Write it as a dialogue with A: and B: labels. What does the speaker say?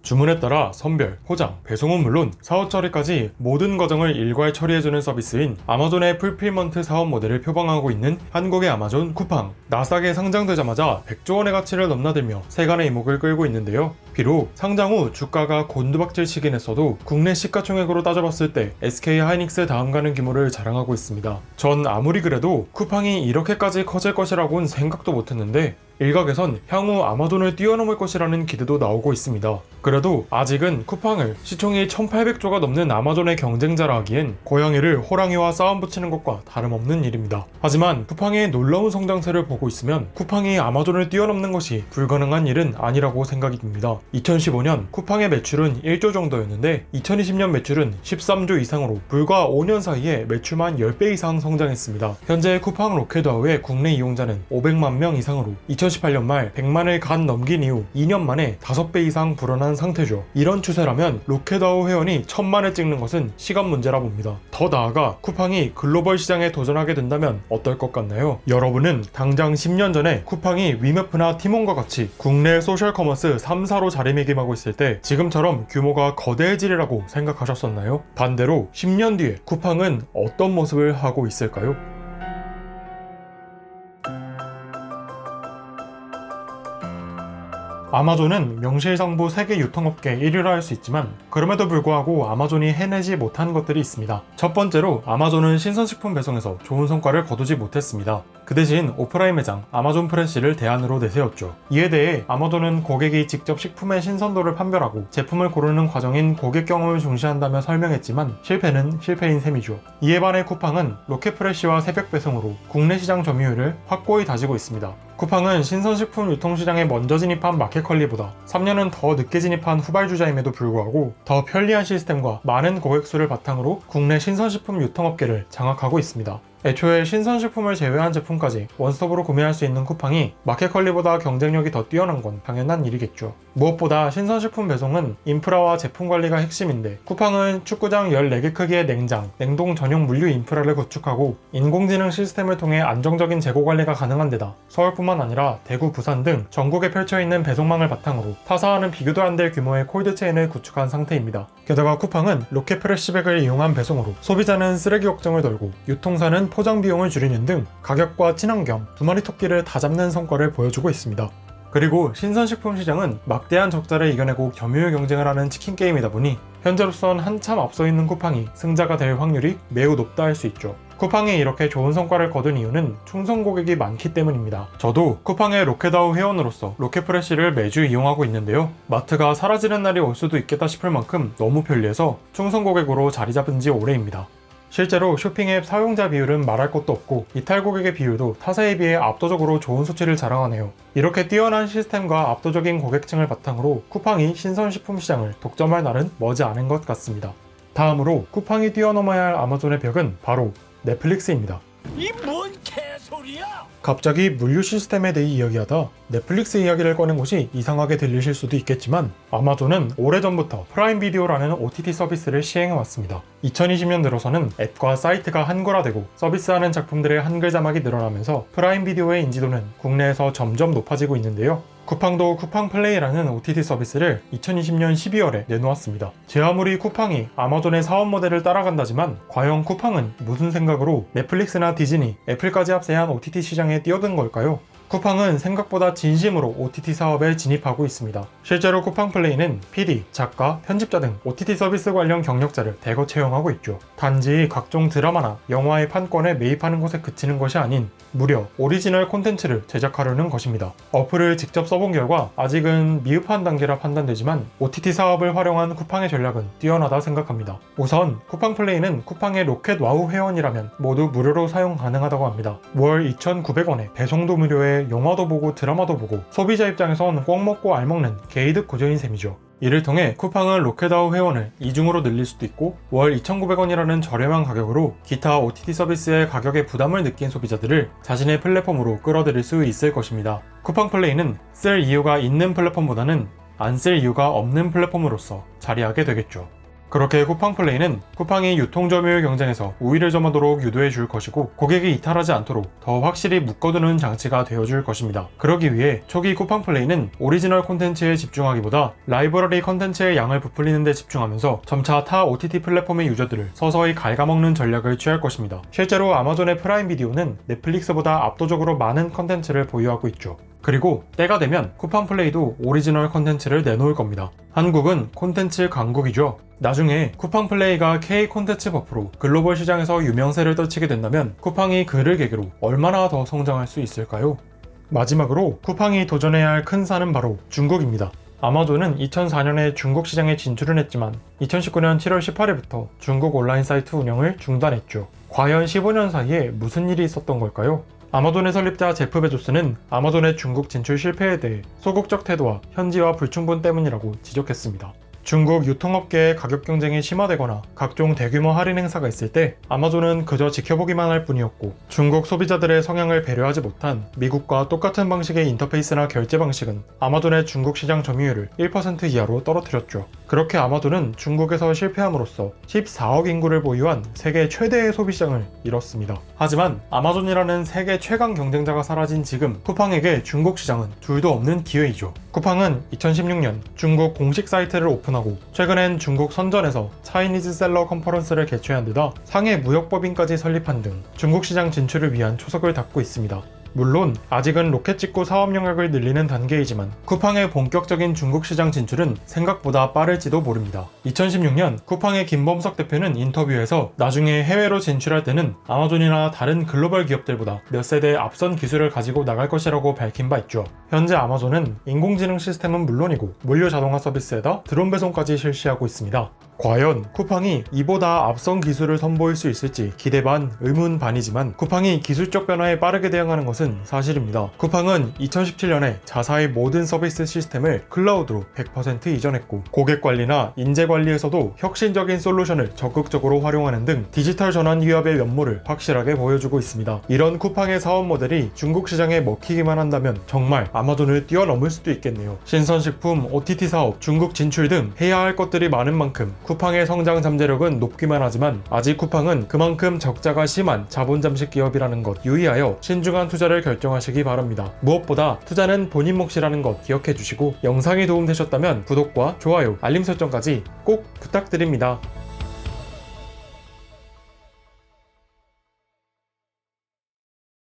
A: 주문에 따라 선별, 포장, 배송은 물론 사업 처리까지 모든 과정을 일괄 처리해주는 서비스인 아마존의 풀필먼트 사업 모델을 표방하고 있는 한국의 아마존 쿠팡. 나스닥에 상장되자마자 100조 원의 가치를 넘나들며 세간의 이목을 끌고 있는데요. 비록 상장 후 주가가 곤두박질치긴 했어도 국내 시가총액으로 따져봤을 때 SK 하이닉스 다음 가는 규모를 자랑하고 있습니다. 전 아무리 그래도 쿠팡이 이렇게까지 커질 것이라고는 생각도 못했는데 일각에선 향후 아마존을 뛰어넘을 것이라는 기대도 나오고 있습니다. 그래도 아직은 쿠팡을 시총이 1800조가 넘는 아마존의 경쟁자라 하기엔 고양이를 호랑이와 싸움 붙이는 것과 다름없는 일입니다. 하지만 쿠팡의 놀라운 성장세를 보고 있으면 쿠팡이 아마존을 뛰어넘는 것이 불가능한 일은 아니라고 생각이 듭니다. 2015년 쿠팡의 매출은 1조 정도였는데 2020년 매출은 13조 이상으로 불과 5년 사이에 매출만 10배 이상 성장했습니다. 현재 쿠팡 로켓아웃의 국내 이용자는 500만 명 이상으로 2018년 말 100만을 간 넘긴 이후 2년 만에 5배 이상 불어난 상태죠. 이런 추세라면 로켓아웃 회원이 1000만을 찍는 것은 시간 문제라 봅니다. 더 나아가 쿠팡이 글로벌 시장에 도전하게 된다면 어떨 것 같나요? 여러분은 당장 10년 전에 쿠팡이 위메프나 티몬과 같이 국내 소셜커머스 3사로 자리매김하고 있을 때 지금처럼 규모가 거대해지리라고 생각하셨었나요? 반대로 10년 뒤에 쿠팡은 어떤 모습을 하고 있을까요? 아마존은 명실상부 세계 유통업계 1위라 할 수 있지만 그럼에도 불구하고 아마존이 해내지 못한 것들이 있습니다. 첫 번째로 아마존은 신선식품 배송에서 좋은 성과를 거두지 못했습니다. 그 대신 오프라인 매장 아마존 프레시를 대안으로 내세웠죠. 이에 대해 아마존은 고객이 직접 식품의 신선도를 판별하고 제품을 고르는 과정인 고객 경험을 중시한다며 설명했지만 실패는 실패인 셈이죠. 이에 반해 쿠팡은 로켓 프레시와 새벽 배송으로 국내 시장 점유율을 확고히 다지고 있습니다. 쿠팡은 신선식품 유통시장에 먼저 진입한 마켓컬리보다 3년은 더 늦게 진입한 후발주자임에도 불구하고 더 편리한 시스템과 많은 고객 수를 바탕으로 국내 신선식품 유통업계를 장악하고 있습니다. 애초에 신선식품을 제외한 제품까지 원스톱으로 구매할 수 있는 쿠팡이 마켓컬리보다 경쟁력이 더 뛰어난 건 당연한 일이겠죠. 무엇보다 신선식품 배송은 인프라와 제품 관리가 핵심인데 쿠팡은 축구장 14개 크기의 냉장, 냉동 전용 물류 인프라를 구축하고 인공지능 시스템을 통해 안정적인 재고 관리가 가능한 데다 서울뿐만 아니라 대구, 부산 등 전국에 펼쳐있는 배송망을 바탕으로 타사와는 비교도 안 될 규모의 콜드체인을 구축한 상태입니다. 게다가 쿠팡은 로켓 프레시백을 이용한 배송으로 소비자는 쓰레기 걱정을 덜고 유통사는 포장 비용을 줄이는 등 가격과 친환경 두 마리 토끼를 다 잡는 성과를 보여주고 있습니다. 그리고 신선식품 시장은 막대한 적자를 이겨내고 점유율 경쟁을 하는 치킨 게임이다 보니 현재로선 한참 앞서 있는 쿠팡이 승자가 될 확률이 매우 높다 할 수 있죠. 쿠팡이 이렇게 좋은 성과를 거둔 이유는 충성 고객이 많기 때문입니다. 저도 쿠팡의 로켓아웃 회원으로서 로켓프레시를 매주 이용하고 있는데요. 마트가 사라지는 날이 올 수도 있겠다 싶을 만큼 너무 편리해서 충성 고객으로 자리 잡은 지 오래입니다. 실제로 쇼핑앱 사용자 비율은 말할 것도 없고 이탈 고객의 비율도 타사에 비해 압도적으로 좋은 수치를 자랑하네요. 이렇게 뛰어난 시스템과 압도적인 고객층을 바탕으로 쿠팡이 신선식품 시장을 독점할 날은 머지않은 것 같습니다. 다음으로 쿠팡이 뛰어넘어야 할 아마존의 벽은 바로 넷플릭스입니다.
B: 이 뭔 개소리야!
A: 갑자기 물류 시스템에 대해 이야기하다 넷플릭스 이야기를 꺼낸 것이 이상하게 들리실 수도 있겠지만 아마존은 오래전부터 프라임 비디오라는 OTT 서비스를 시행해왔습니다. 2020년 들어서는 앱과 사이트가 한글화되고 서비스하는 작품들의 한글 자막이 늘어나면서 프라임 비디오의 인지도는 국내에서 점점 높아지고 있는데요. 쿠팡도 쿠팡 플레이라는 OTT 서비스를 2020년 12월에 내놓았습니다. 제 아무리 쿠팡이 아마존의 사업 모델을 따라간다지만 과연 쿠팡은 무슨 생각으로 넷플릭스나 디즈니, 애플까지 합세한 OTT 시장에 뛰어든 걸까요? 쿠팡은 생각보다 진심으로 OTT 사업에 진입하고 있습니다. 실제로 쿠팡 플레이는 PD, 작가, 편집자 등 OTT 서비스 관련 경력자를 대거 채용하고 있죠. 단지 각종 드라마나 영화의 판권에 매입하는 것에 그치는 것이 아닌 무려 오리지널 콘텐츠를 제작하려는 것입니다. 어플을 직접 써본 결과 아직은 미흡한 단계라 판단되지만 OTT 사업을 활용한 쿠팡의 전략은 뛰어나다 생각합니다. 우선 쿠팡 플레이는 쿠팡의 로켓 와우 회원이라면 모두 무료로 사용 가능하다고 합니다. 월 2,900원에 배송도 무료에 영화도 보고 드라마도 보고 소비자 입장에선 꼭 먹고 알 먹는 개이득 구조인 셈이죠. 이를 통해 쿠팡은 로켓아웃 회원을 이중으로 늘릴 수도 있고 월 2,900원이라는 저렴한 가격으로 기타 OTT 서비스의 가격에 부담을 느낀 소비자들을 자신의 플랫폼으로 끌어들일 수 있을 것입니다. 쿠팡 플레이는 쓸 이유가 있는 플랫폼보다는 안 쓸 이유가 없는 플랫폼으로서 자리하게 되겠죠. 그렇게 쿠팡플레이는 쿠팡이 유통점유율 경쟁에서 우위를 점하도록 유도해 줄 것이고 고객이 이탈하지 않도록 더 확실히 묶어두는 장치가 되어줄 것입니다. 그러기 위해 초기 쿠팡플레이는 오리지널 콘텐츠에 집중하기보다 라이브러리 콘텐츠의 양을 부풀리는 데 집중하면서 점차 타 OTT 플랫폼의 유저들을 서서히 갉아먹는 전략을 취할 것입니다. 실제로 아마존의 프라임 비디오는 넷플릭스보다 압도적으로 많은 콘텐츠를 보유하고 있죠. 그리고 때가 되면 쿠팡플레이도 오리지널 콘텐츠를 내놓을 겁니다. 한국은 콘텐츠 강국이죠. 나중에 쿠팡플레이가 K 콘텐츠 버프로 글로벌 시장에서 유명세를 떨치게 된다면 쿠팡이 그를 계기로 얼마나 더 성장할 수 있을까요? 마지막으로 쿠팡이 도전해야 할 큰 산은 바로 중국입니다. 아마존은 2004년에 중국 시장에 진출을 했지만 2019년 7월 18일부터 중국 온라인 사이트 운영을 중단했죠. 과연 15년 사이에 무슨 일이 있었던 걸까요? 아마존의 설립자 제프 베조스는 아마존의 중국 진출 실패에 대해 소극적 태도와 현지화 불충분 때문이라고 지적했습니다. 중국 유통업계의 가격 경쟁이 심화되거나 각종 대규모 할인 행사가 있을 때 아마존은 그저 지켜보기만 할 뿐이었고 중국 소비자들의 성향을 배려하지 못한 미국과 똑같은 방식의 인터페이스나 결제 방식은 아마존의 중국 시장 점유율을 1% 이하로 떨어뜨렸죠. 그렇게 아마존은 중국에서 실패함으로써 14억 인구를 보유한 세계 최대의 소비시장을 잃었습니다. 하지만 아마존이라는 세계 최강 경쟁자가 사라진 지금 쿠팡에게 중국 시장은 둘도 없는 기회이죠. 쿠팡은 2016년 중국 공식 사이트를 오픈하고 최근엔 중국 선전에서 차이니즈 셀러 컨퍼런스를 개최한 데다 상해 무역법인까지 설립한 등 중국 시장 진출을 위한 초석을 닦고 있습니다. 물론 아직은 로켓 찍고 사업 영역을 늘리는 단계이지만 쿠팡의 본격적인 중국 시장 진출은 생각보다 빠를지도 모릅니다. 2016년 쿠팡의 김범석 대표는 인터뷰에서 나중에 해외로 진출할 때는 아마존이나 다른 글로벌 기업들보다 몇 세대 앞선 기술을 가지고 나갈 것이라고 밝힌 바 있죠. 현재 아마존은 인공지능 시스템은 물론이고 물류 자동화 서비스에다 드론 배송까지 실시하고 있습니다. 과연 쿠팡이 이보다 앞선 기술을 선보일 수 있을지 기대 반 의문 반이지만 쿠팡이 기술적 변화에 빠르게 대응하는 것은 사실입니다. 쿠팡은 2017년에 자사의 모든 서비스 시스템을 클라우드로 100% 이전했고 고객 관리나 인재 관리에서도 혁신적인 솔루션을 적극적으로 활용하는 등 디지털 전환 기업의 면모를 확실하게 보여주고 있습니다. 이런 쿠팡의 사업 모델이 중국 시장에 먹히기만 한다면 정말 아마존을 뛰어넘을 수도 있겠네요. 신선식품, OTT 사업, 중국 진출 등 해야 할 것들이 많은 만큼 쿠팡의 성장 잠재력은 높기만 하지만 아직 쿠팡은 그만큼 적자가 심한 자본 잠식 기업이라는 것 유의하여 신중한 투자를 결정하시기 바랍니다. 무엇보다 투자는 본인 몫이라는 것 기억해 주시고 영상이 도움되셨다면 구독과 좋아요, 알림 설정까지 꼭 부탁드립니다.